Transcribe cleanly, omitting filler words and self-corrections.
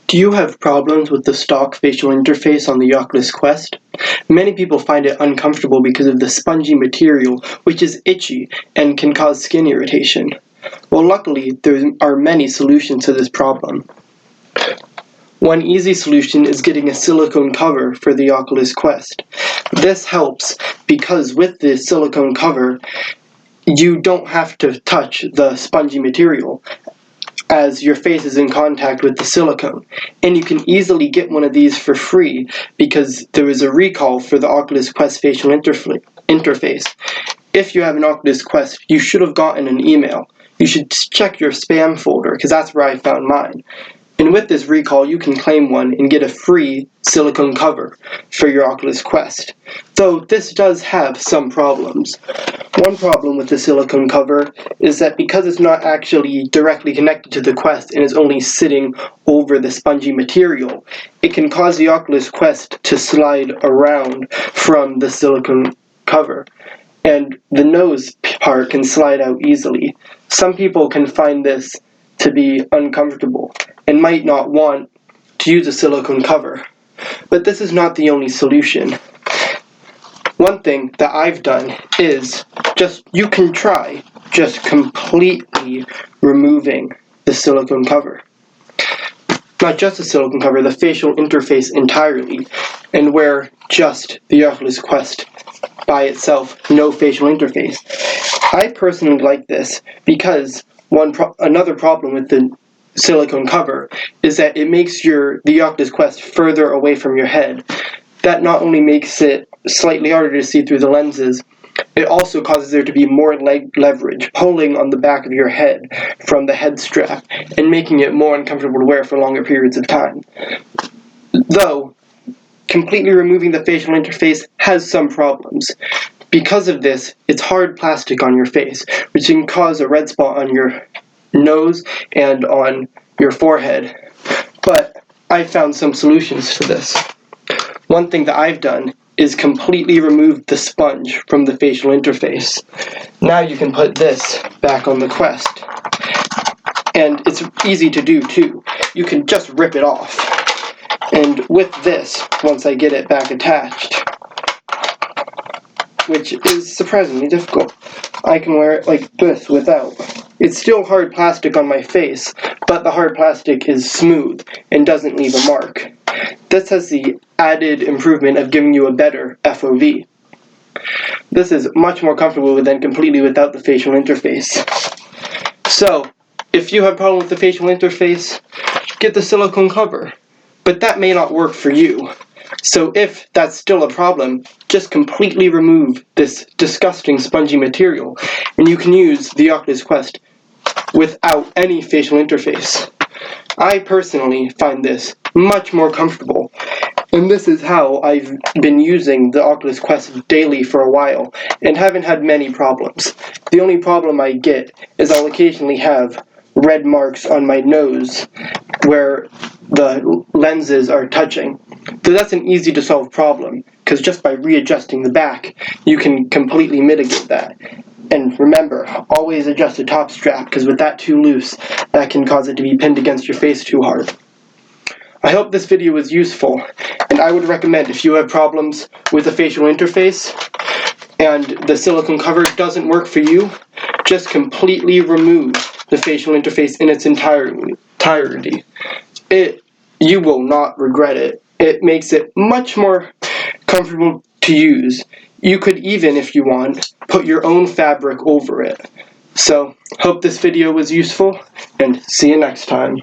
Do you have problems with the stock facial interface on the Oculus Quest? Many people find it uncomfortable because of the spongy material, which is itchy and can cause skin irritation. Well, luckily, there are many solutions to this problem. One easy solution is getting a silicone cover for the Oculus Quest. This helps because with the silicone cover, you don't have to touch the spongy material, as your face is in contact with the silicone. And you can easily get one of these for free because there is a recall for the Oculus Quest facial interface. If you have an Oculus Quest, you should have gotten an email. You should check your spam folder because that's where I found mine. And with this recall, you can claim one and get a free silicone cover for your Oculus Quest. Though this does have some problems. One problem with the silicone cover is that because it's not actually directly connected to the Quest and is only sitting over the spongy material, it can cause the Oculus Quest to slide around from the silicone cover, and the nose part can slide out easily. Some people can find this to be uncomfortable and might not want to use a silicone cover. But this is not the only solution. One thing that I've done is you can try just completely removing the silicone cover. Not just the silicone cover, the facial interface entirely, and wear just the Oculus Quest by itself, no facial interface. I personally like this because another problem with the silicone cover is that it makes the Oculus Quest further away from your head. That not only makes it slightly harder to see through the lenses, it also causes there to be more leg leverage, pulling on the back of your head from the head strap, and making it more uncomfortable to wear for longer periods of time. Though, completely removing the facial interface has some problems. Because of this, it's hard plastic on your face, which can cause a red spot on your nose and on your forehead. But I found some solutions to this. One thing that I've done is completely remove the sponge from the facial interface. Now you can put this back on the Quest. And it's easy to do too. You can just rip it off. And with this, once I get it back attached, which is surprisingly difficult, I can wear it like this without. It's still hard plastic on my face, but the hard plastic is smooth and doesn't leave a mark. This has the added improvement of giving you a better FOV. This is much more comfortable than completely without the facial interface. So, if you have a problem with the facial interface, get the silicone cover. But that may not work for you. So if that's still a problem, just completely remove this disgusting spongy material, and you can use the Oculus Quest without any facial interface. I personally find this much more comfortable, and this is how I've been using the Oculus Quest daily for a while, and haven't had many problems. The only problem I get is I'll occasionally have red marks on my nose where the lenses are touching. So that's an easy to solve problem, because just by readjusting the back, you can completely mitigate that. And remember, always adjust the top strap, because with that too loose, that can cause it to be pinned against your face too hard. I hope this video was useful, and I would recommend if you have problems with the facial interface and the silicone cover doesn't work for you, just completely remove the facial interface in its entirety. You will not regret it. It makes it much more comfortable to use. You could even, if you want, put your own fabric over it. So, hope this video was useful, and see you next time.